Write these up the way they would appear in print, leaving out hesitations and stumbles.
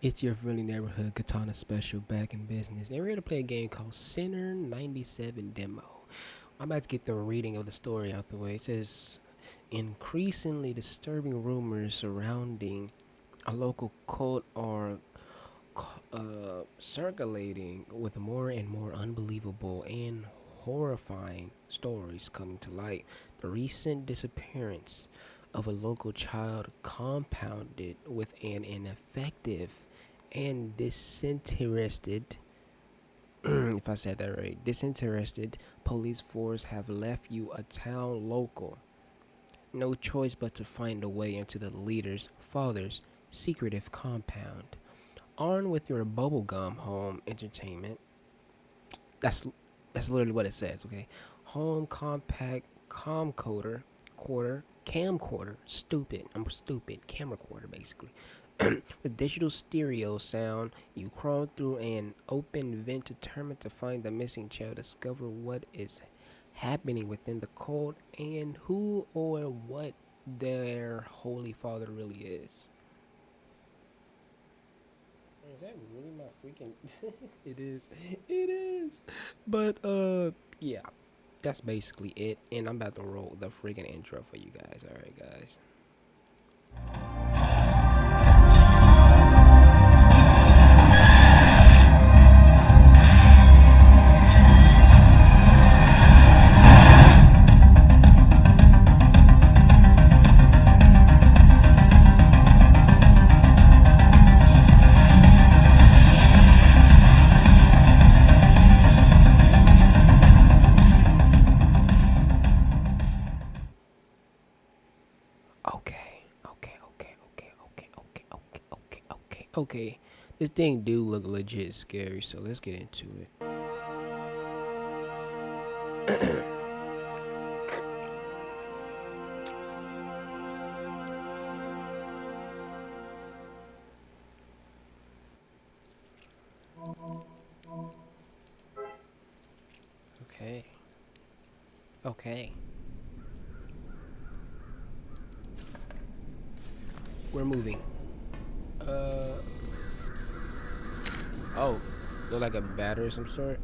It's your friendly neighborhood Katana Special back in business, and we're here to play a game called Sinner 97 Demo. I'm about to get the reading of the story out the way. It says, increasingly disturbing rumors surrounding a local cult are circulating with more and more unbelievable and horrifying stories coming to light. The recent disappearance of a local child, compounded with an ineffective and disinterested, if I said that right, disinterested police force, have left you, a town local, no choice but to find a way into the leader's father's secretive compound. Armed with your bubblegum home entertainment, that's that's literally what it says, okay? Home compact camcorder, stupid. I'm stupid. Camcorder, basically. With digital stereo sound, you crawl through an open vent, determined to find the missing child, discover what is happening within the cult, and who or what their holy father really is. Is that really my freaking? It is. It is. But yeah, that's basically it. And I'm about to roll the freaking intro for you guys. All right, guys. Okay, okay, okay, okay, okay, okay, okay, okay, okay, okay. This thing do look legit scary, so let's get into it. Okay. Okay. We're moving. Uh oh. Look like a battery of some sort.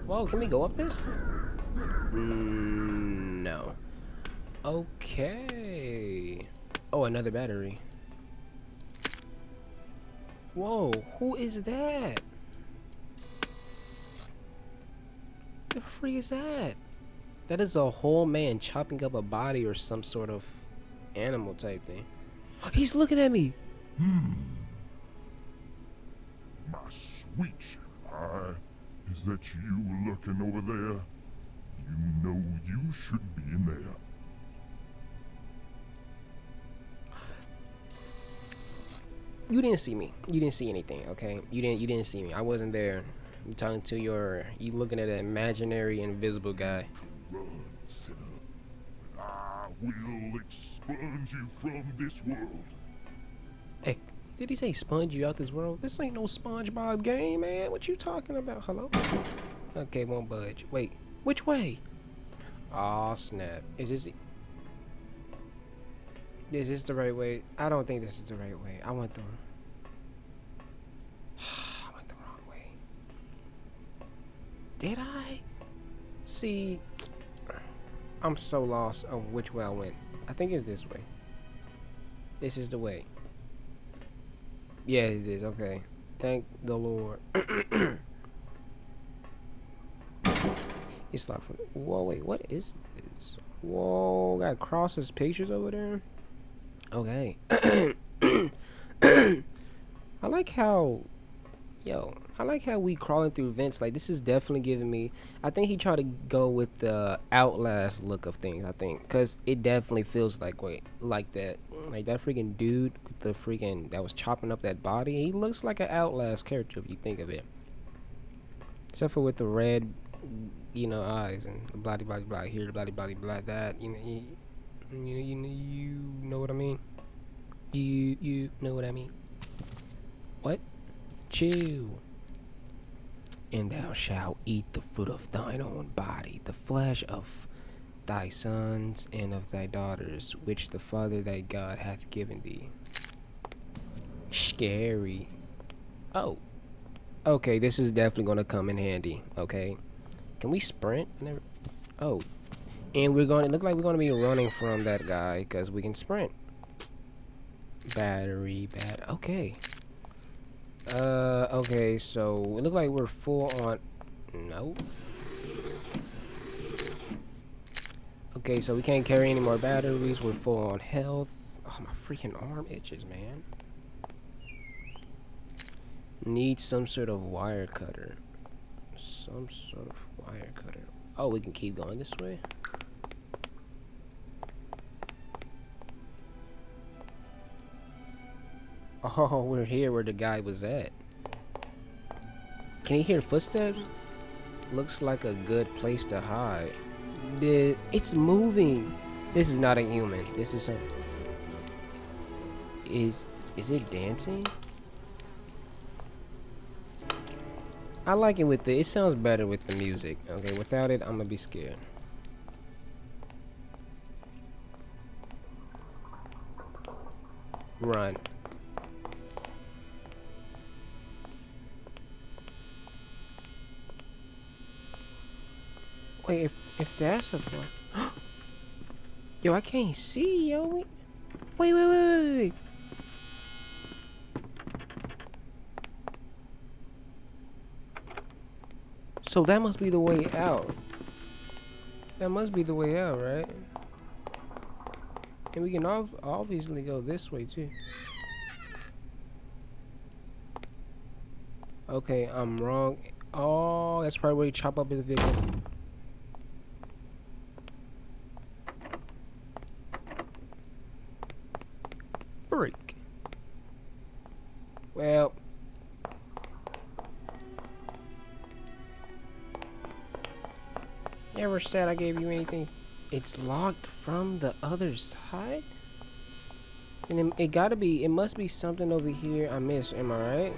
Whoa, can we go up this? No. Okay. Oh, another battery. Whoa, who is that? The freak is that? That is a whole man chopping up a body or some sort of animal type thing. He's looking at me. Hmm, my sweet pie. Is that you lurking over there? You know you should be in there. You didn't see me. You didn't see anything, okay? You didn't see me. I wasn't there. You talking to you looking at an imaginary invisible guy. Run, sinner. I will expunge you from this world. Hey, did he say sponge you out this world? This ain't no SpongeBob game, man. What you talking about? Hello? Okay, won't budge. Wait, which way? Aw, snap. Is this the right way? I don't think this is the right way. I went the I went the wrong way. Did I? See, I'm so lost of which way I went. I think it's this way. This is the way. Yeah, it is. Okay. Thank the Lord. It's like, whoa, wait, what is this? Whoa, got crosses pictures over there. Okay. I like how, I like how we crawling through vents. Like, this is definitely giving me. I think he tried to go with the Outlast look of things. I think because it definitely feels like like that, like that freaking dude with the freaking that was chopping up that body. He looks like an Outlast character if you think of it, except for with the red, eyes and blah blah blah here, blah blah blah that. You know what I mean. You know what I mean. What? Chew. And thou shalt eat the fruit of thine own body, the flesh of thy sons and of thy daughters, which the Father thy God hath given thee. Scary. Oh, okay. This is definitely gonna come in handy. Okay. Can we sprint? I never. Oh, and we're going. It look like we're gonna be running from that guy because we can sprint. Battery. Okay. Okay. So it look like we're full on. Nope. Okay, so we can't carry any more batteries. We're full on health. Oh, my freaking arm itches, man. Need some sort of wire cutter. Some sort of wire cutter. Oh, we can keep going this way. Oh, we're here where the guy was at. Can you hear footsteps? Looks like a good place to hide. It's moving. This is not a human. This is a. Is it dancing? I like it with the. It sounds better with the music. Okay, without it, I'm gonna be scared. Run. Wait, if that's a yo, I can't see, yo. Wait. So that must be the way out. That must be the way out, right? And we can obviously go this way too. Okay, I'm wrong. Oh, that's probably where you chop up his victims. Freak. Well, never said I gave you anything. It's locked from the other side? And it gotta be, it must be something over here I missed, am I right?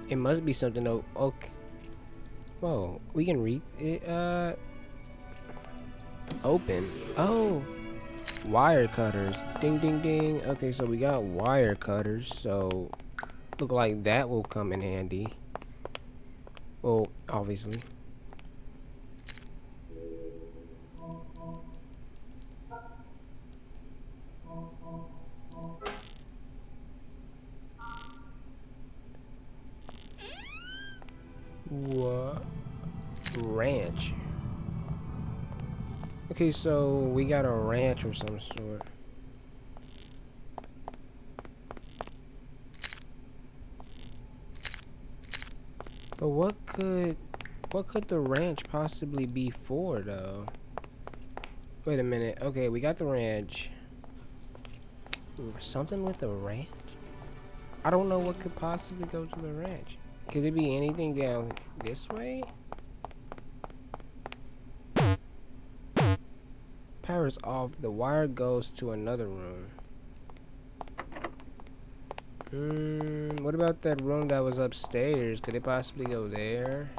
It must be something over, okay. Whoa, we can read it, open. Oh, wire cutters. Ding, ding, ding. Okay, so we got wire cutters, so look like that will come in handy. Well, obviously. What? Ranch. Okay, so we got a ranch of some sort. But what could the ranch possibly be for though? Wait a minute. Okay, we got the ranch. Something with the ranch? I don't know what could possibly go to the ranch. Could it be anything down this way? Power's off. The wire goes to another room. What about that room that was upstairs? Could it possibly go there?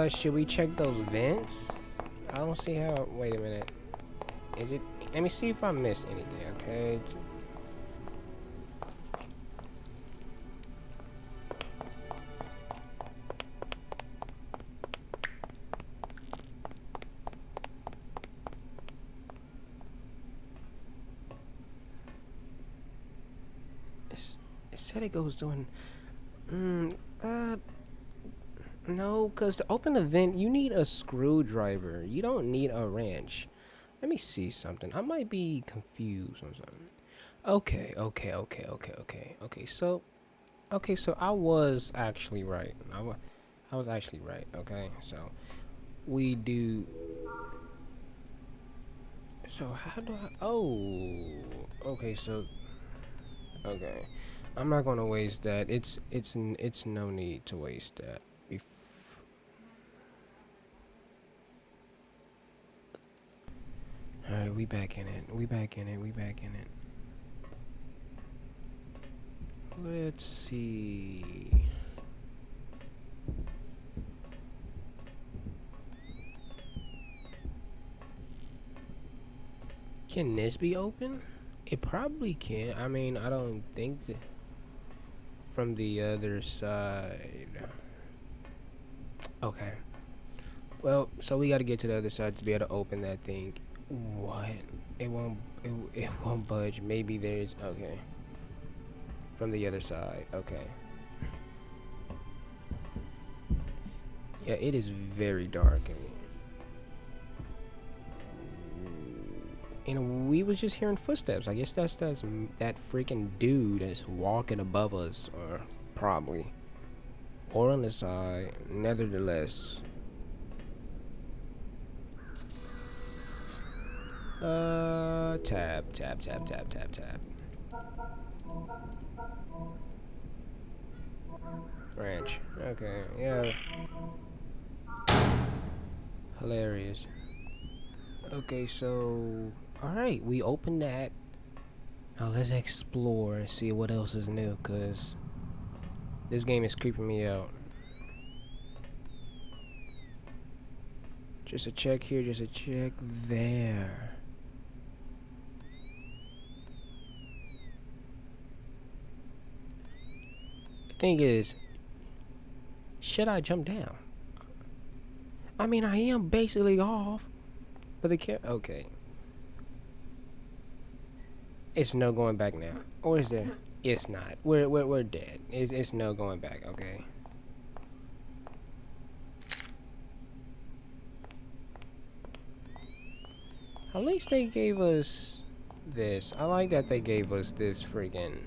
Should we check those vents? I don't see how. Wait a minute. Is it? Let me see if I missed anything, okay? It said it goes doing. No, because to open a vent, you need a screwdriver. You don't need a wrench. Let me see something. I might be confused on something. Okay, so I was actually right. I was actually right, okay? So, we do... So, how do I... Oh, okay, so... Okay. I'm not gonna waste that. It's no need to waste that. Alright, we back in it. We back in it. We back in it. Let's see. Can this be open? It probably can. I mean, I don't think that from the other side. Okay. Well, so we got to get to the other side to be able to open that thing. What? It won't. It won't budge. Maybe there's. Okay. From the other side. Okay. Yeah, it is very dark in here. And we was just hearing footsteps. I guess that's that freaking dude that's walking above us, or probably, or on the side. Nevertheless, tab, tab, tab, tab, tab, tab. Ranch. Okay, yeah. Hilarious. Okay, so alright, we opened that. Now let's explore and see what else is new, cause this game is creeping me out. Just a check here, just a check there. The thing is, should I jump down? I mean, I am basically off, but the cat. Okay. It's no going back now. Or is there? It's not. We're dead. It's no going back. Okay. At least they gave us this. I like that they gave us this freaking.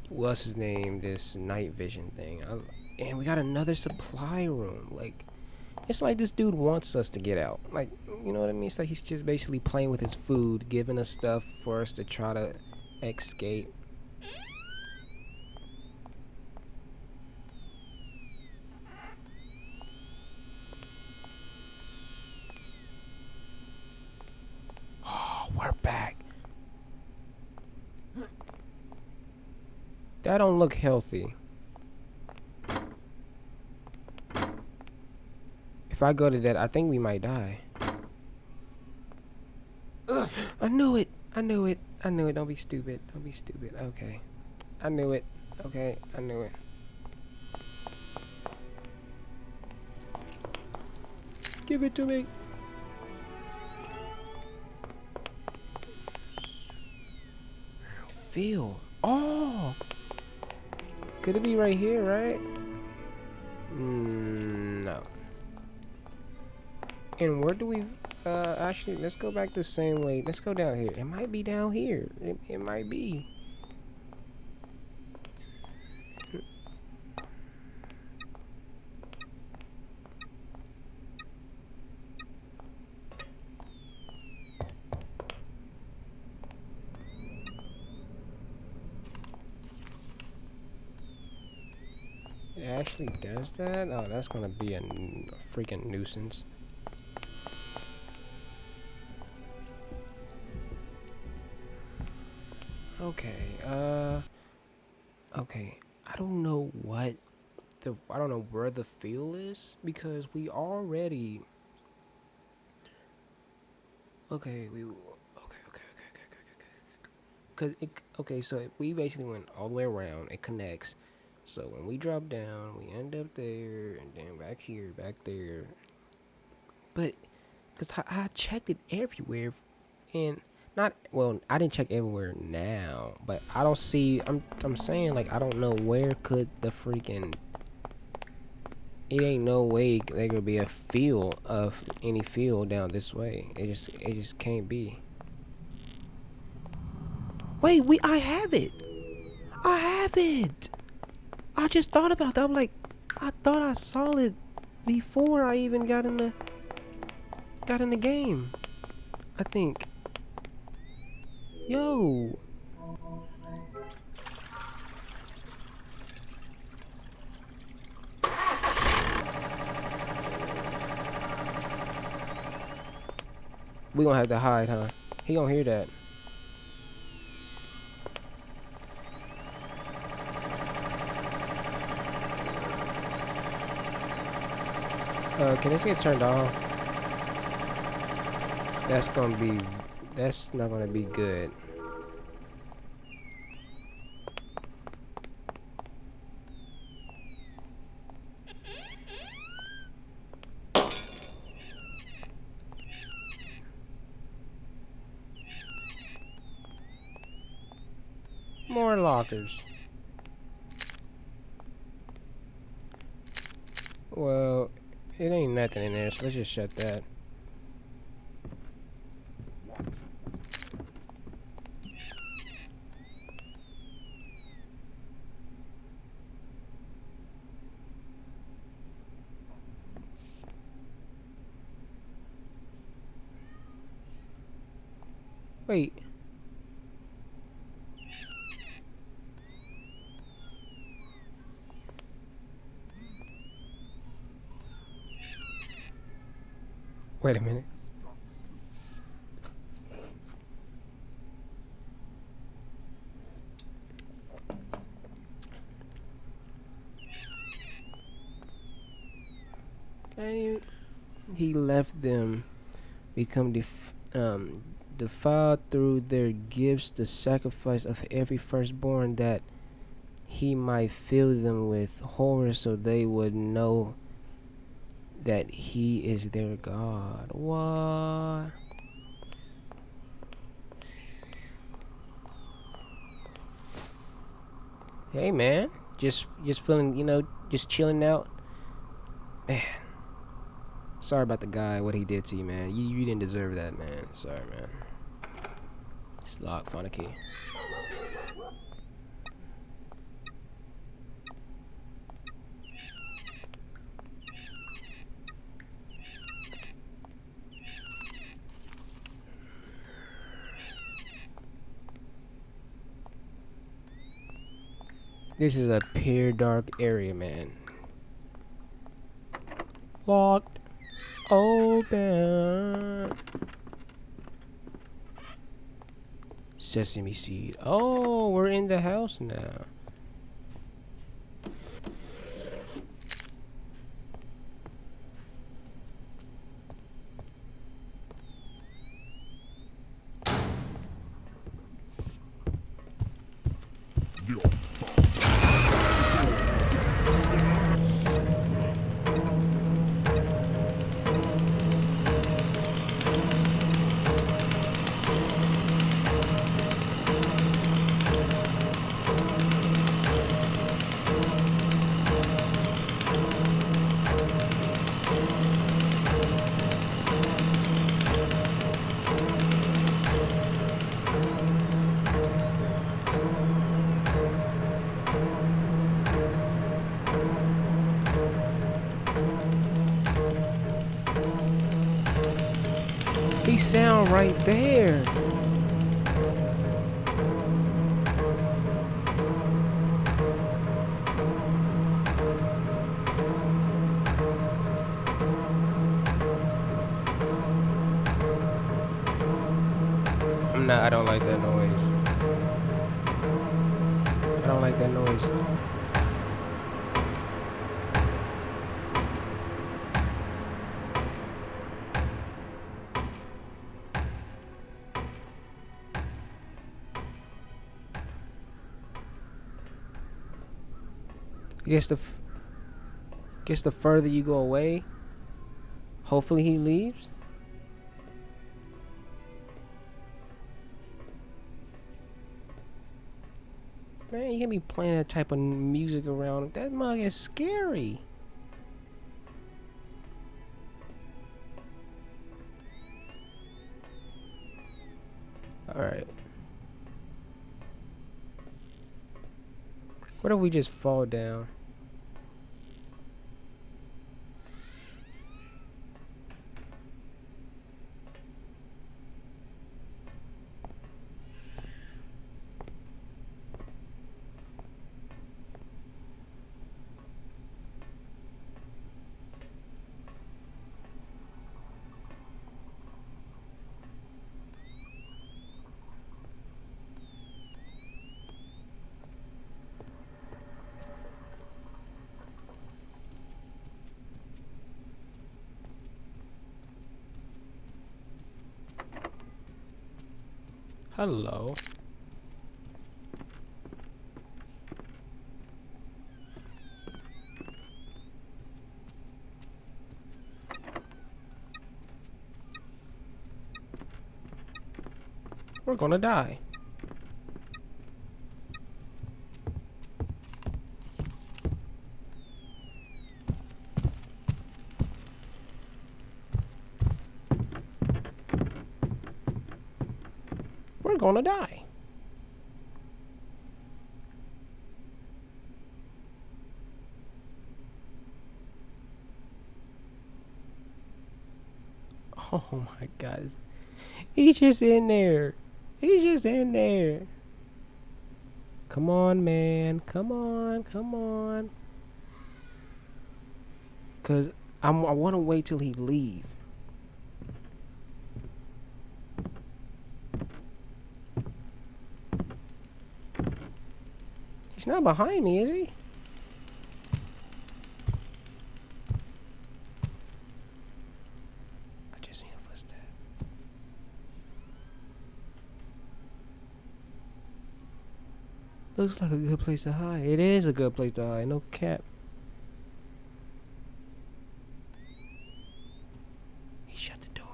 What's his name? This night vision thing. And we got another supply room. Like, it's like this dude wants us to get out. Like, you know what I mean? It's like he's just basically playing with his food, giving us stuff for us to try to escape. Oh, we're back. That don't look healthy. If I go to that, I think we might die. I knew it. I knew it. I knew it. Don't be stupid. Don't be stupid. Okay. I knew it. Okay. I knew it. Give it to me. Feel. Oh. Could it be right here, right? No. And where do we... actually, let's go back the same way. Let's go down here. It might be down here. It might be. It actually does that? Oh, that's gonna be a freaking nuisance. Okay, okay. I don't know what I don't know where the field is, because we already... Okay, okay, so we basically went all the way around. It connects. So when we drop down, we end up there, and then back here, back there. But, because I checked it everywhere, and not, well, I didn't check everywhere now, but I don't see, I'm saying, like, I don't know where could the freaking, it ain't no way there could be a field of any field down this way. It just can't be. Wait, I have it. I have it. I just thought about that. I'm like, I thought I saw it before I even got in the game. I think. Yo. We gonna have to hide, huh? He gonna hear that. Can this get turned off? That's gonna be. That's not gonna be good. More lockers. Well, it ain't nothing in there, so let's just shut that. Wait. Wait a minute. And he left them become defiled through their gifts, the sacrifice of every firstborn, that he might fill them with horror, so they would know that he is their God. What? Hey man, just feeling, just chilling out. Man, sorry about the guy, what he did to you, man. You didn't deserve that, man. Sorry, man. It's locked. Find a key. This is a pure dark area, man. Locked. Open. Sesame seed. Oh, we're in the house now. He sound right there. I don't like that noise. I don't like that noise. I guess the further you go away, hopefully he leaves. Man, you can't be playing that type of music around. That mug is scary. Alright. What if we just fall down? Hello. We're gonna die. We're gonna die. Oh my god. He's just in there. He's just in there. Come on, man. Come on. Come on. Cause I want to wait till he leave. He's not behind me, is he? I just seen a footstep. Looks like a good place to hide. It is a good place to hide. No cap. He shut the door.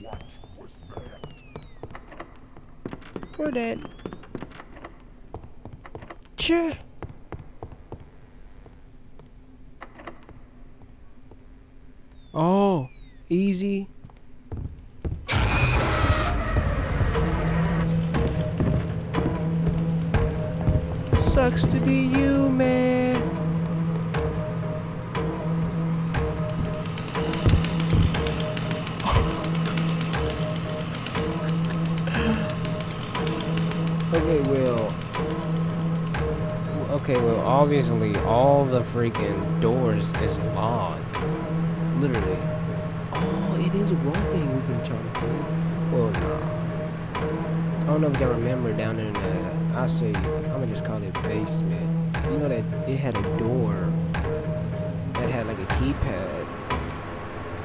What was that? Where that? Che. Oh, easy. Sucks to be you, man. Okay, well, obviously all the freaking doors is locked. Literally. Oh, it is one thing we can try to do. Well, no. I don't know if y'all remember down in the, I'ma just call it basement. You know that it had a door that had like a keypad,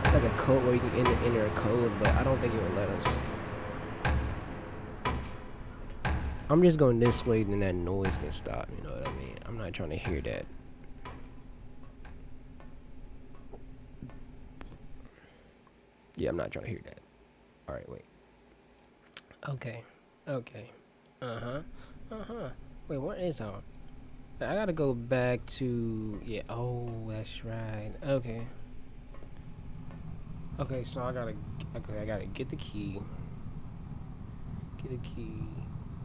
like a code where you can enter a code, but I don't think it will let us. I'm just going this way, then that noise can stop, you know what I mean? I'm not trying to hear that. Yeah, I'm not trying to hear that. Alright, wait. Okay. Wait, what is on? I gotta go back to, yeah, oh, that's right. Okay, so I gotta get the key.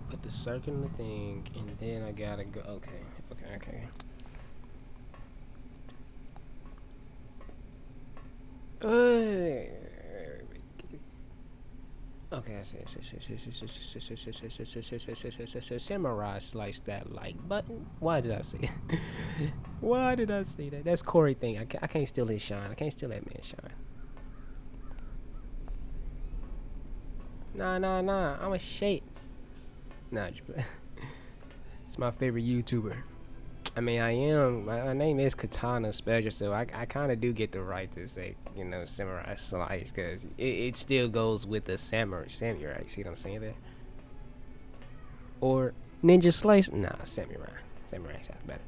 Put the circuit in the thing, and then I gotta go. Okay. Okay, I see. Samurai slice that like button. Why did I say it? Why did I say that? That's Corey thing. I can't steal his shine. I can't steal that man's shine. Nah. I'm a shit. Nah, it's my favorite YouTuber. I mean, I am. My name is Katana Special, so I kind of do get the right to say, you know, Samurai Slice, because it still goes with the samurai. See what I'm saying there? Or Ninja Slice? Nah, Samurai. Samurai sounds better.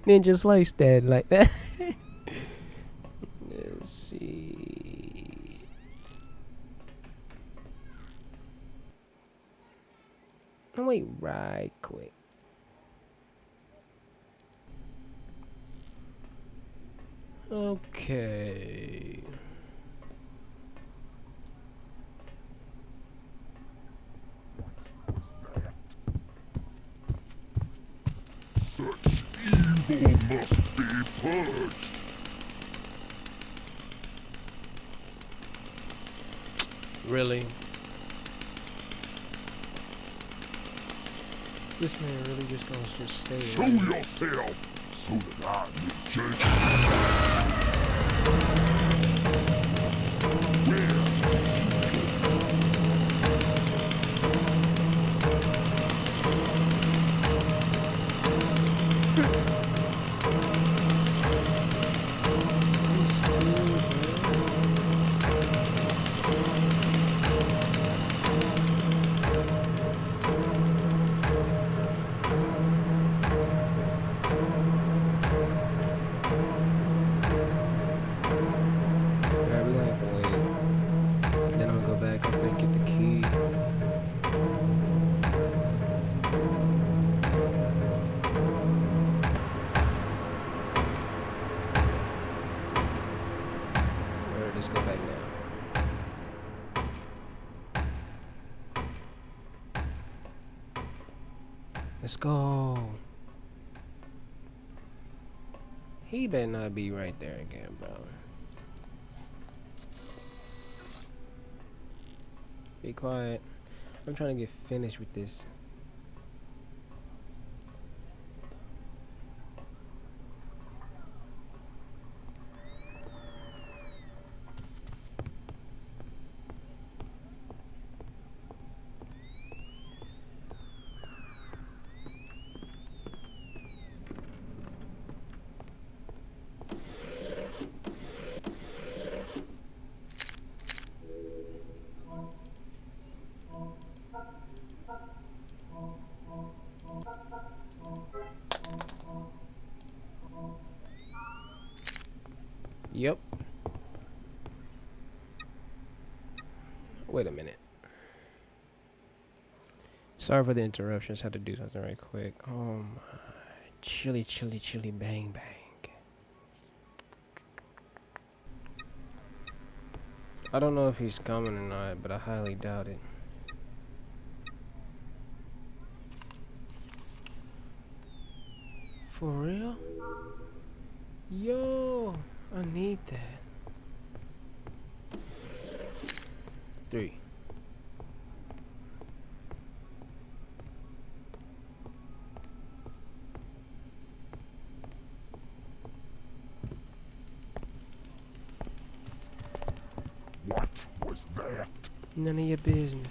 Ninja Slice that like that. Let's see. Wait, right quick. Okay. Such evil must be purged. Really? This man really just gonna just stay Show right? yourself, so that I may judge you. Where He's still there. Alright, we're gonna have to wait. Then I'm gonna go back up and get the key. Alright, let's go back now. Let's go. He better not be right there again, bro. Be quiet. I'm trying to get finished with this. Yep. Wait a minute. Sorry for the interruptions. Had to do something right quick. Oh my. Chili, chili, chili, bang, bang. I don't know if he's coming or not, but I highly doubt it. For real? Yo, I need that. 3. what was that? None of your business.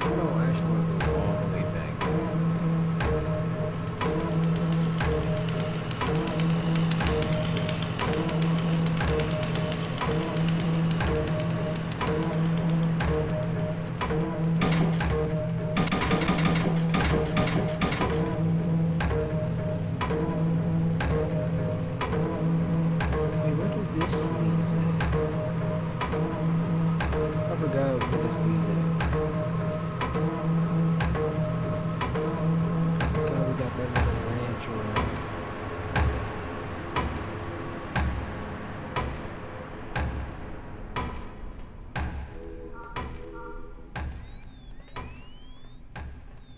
I don't actually want to go all the way back. Wait, where do this leads at? I forgot where this leads at. I forgot we got that little ranch around.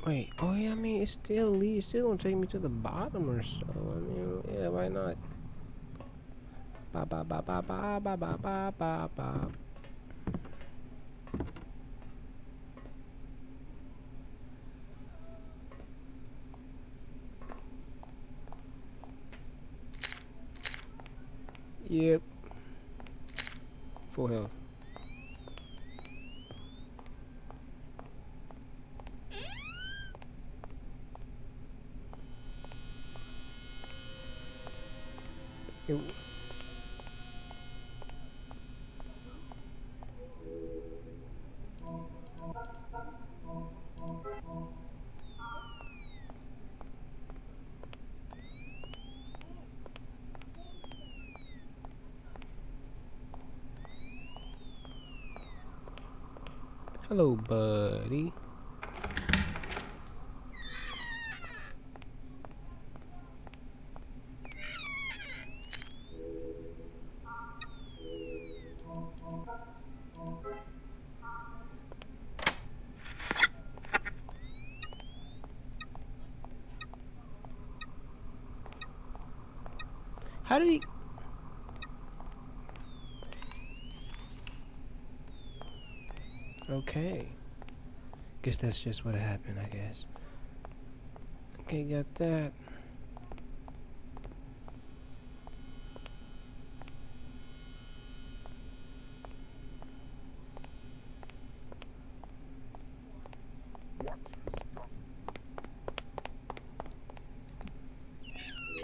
Wait, oh yeah, I mean, it still leads, still gonna take me to the bottom or so. I mean, yeah, why not? Ba ba ba ba ba ba ba ba ba ba. Yep. Full health. It, hello, buddy. How did he? Okay. Guess that's just what happened, I guess. Okay, got that. What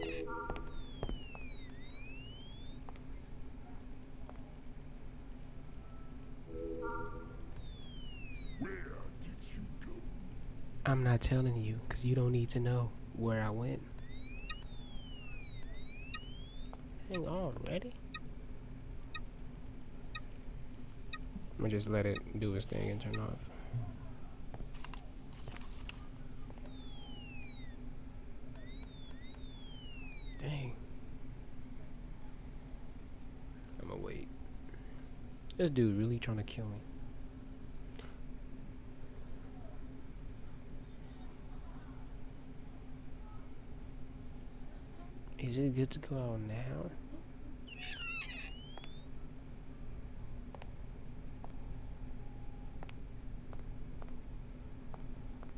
has gotten Where did you go? I'm not telling you, because you don't need to know where I went. Dang, already? I'm gonna just let it do its thing and turn off. Dang. I'm gonna wait. This dude really trying to kill me. Is it good to go out now?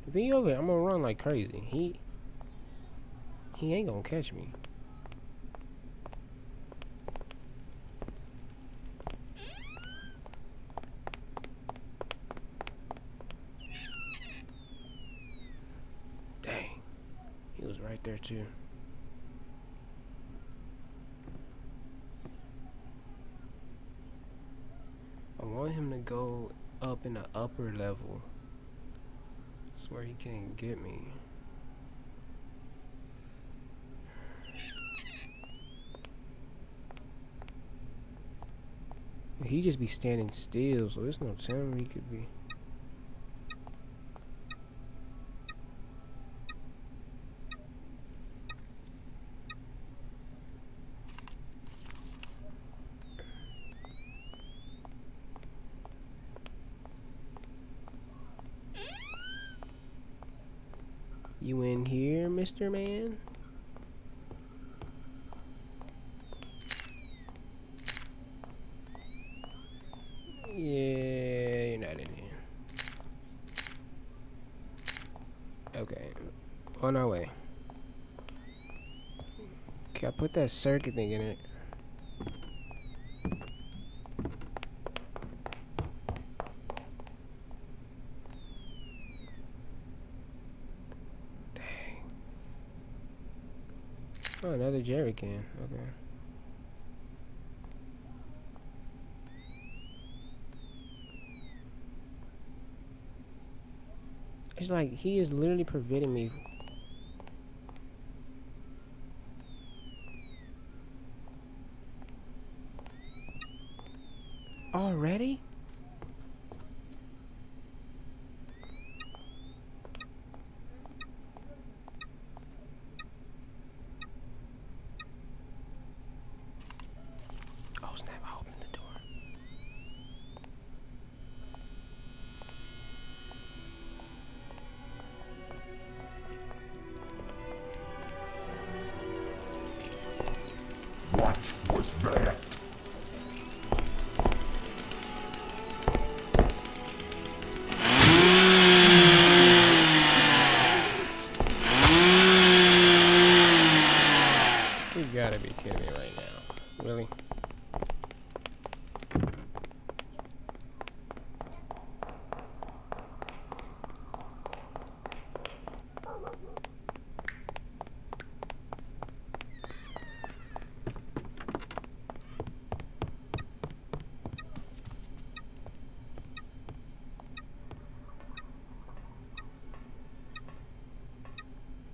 If he over here, I'm gonna run like crazy. He ain't gonna catch me. Dang. He was right there too. I want him to go up in the upper level. That's where he can't get me. He just be standing still, so there's no telling he could be. You in here, Mr. Man? Yeah, you're not in here. Okay, on our way. Okay, I put that circuit thing in it. Oh, another jerry can. Okay. It's like he is literally preventing me. Already? Oh snap, I opened the door. What was that? You gotta be kidding me right now. Really?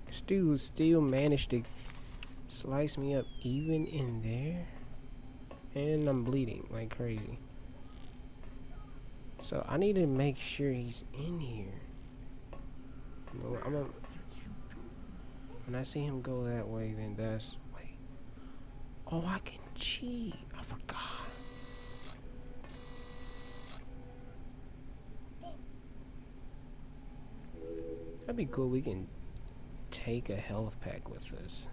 This dude still managed to slice me up even in there? And I'm bleeding like crazy. So I need to make sure he's in here. When I see him go that way, then that's... Wait. Oh, I can cheat. I forgot. That'd be cool. We can take a health pack with us.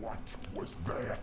What was that?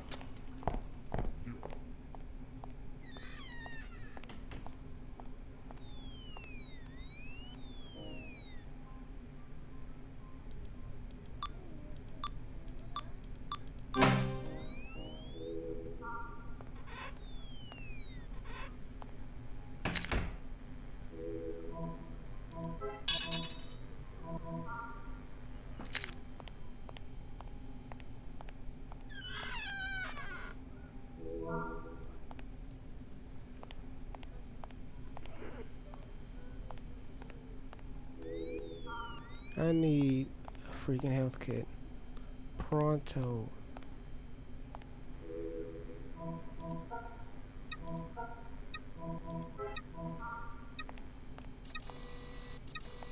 I need a freaking health kit. Pronto.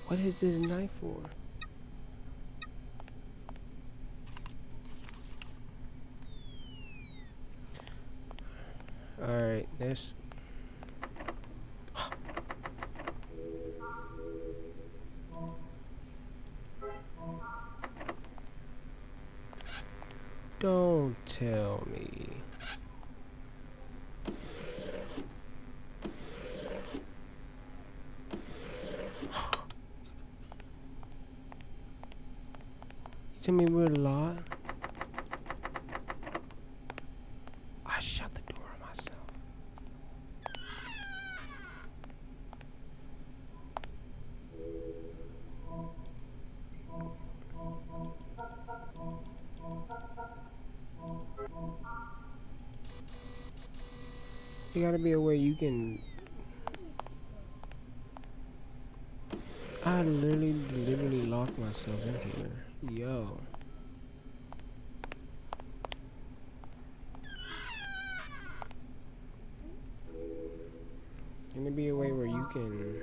What is this knife for? Alright, let's... Don't tell me. You tell me we're locked? I shut the door on myself. You gotta be a way you can... I literally locked myself in here. Yo. Can there be a way where you can...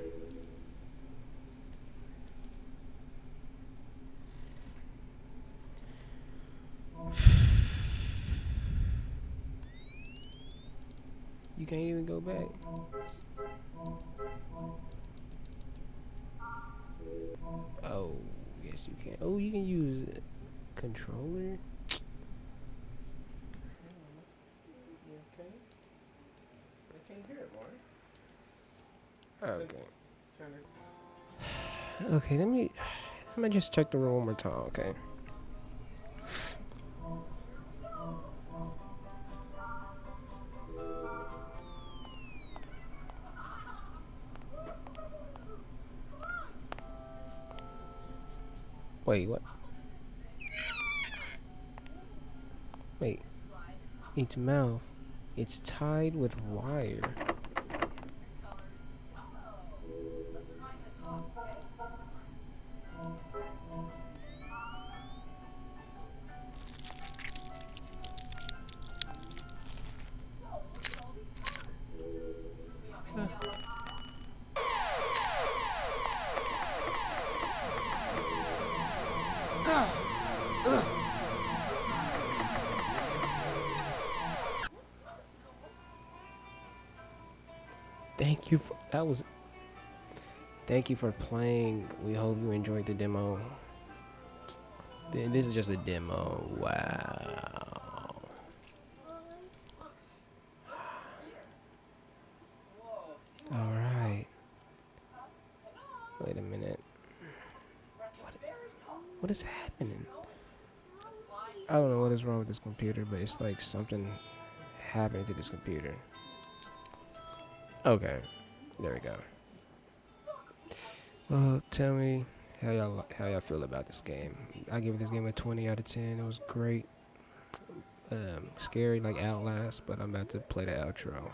You can't even go back. Oh, yes you can. Oh, you can use a controller? Okay. I can't hear it, Mark. Okay. Okay, let me just check the room one more time, okay? Wait, what? Wait. Its mouth. It's tied with wire. Thank you for that was Thank you for playing. We hope you enjoyed the demo. This is just a demo. Wow. Alright. Wait a minute. What is happening? I don't know what is wrong with this computer, but it's like something happened to this computer. Okay. There we go. Well, tell me how y'all feel about this game. I give this game a 20 out of 10. It was great. Scary like Outlast, but I'm about to play the outro.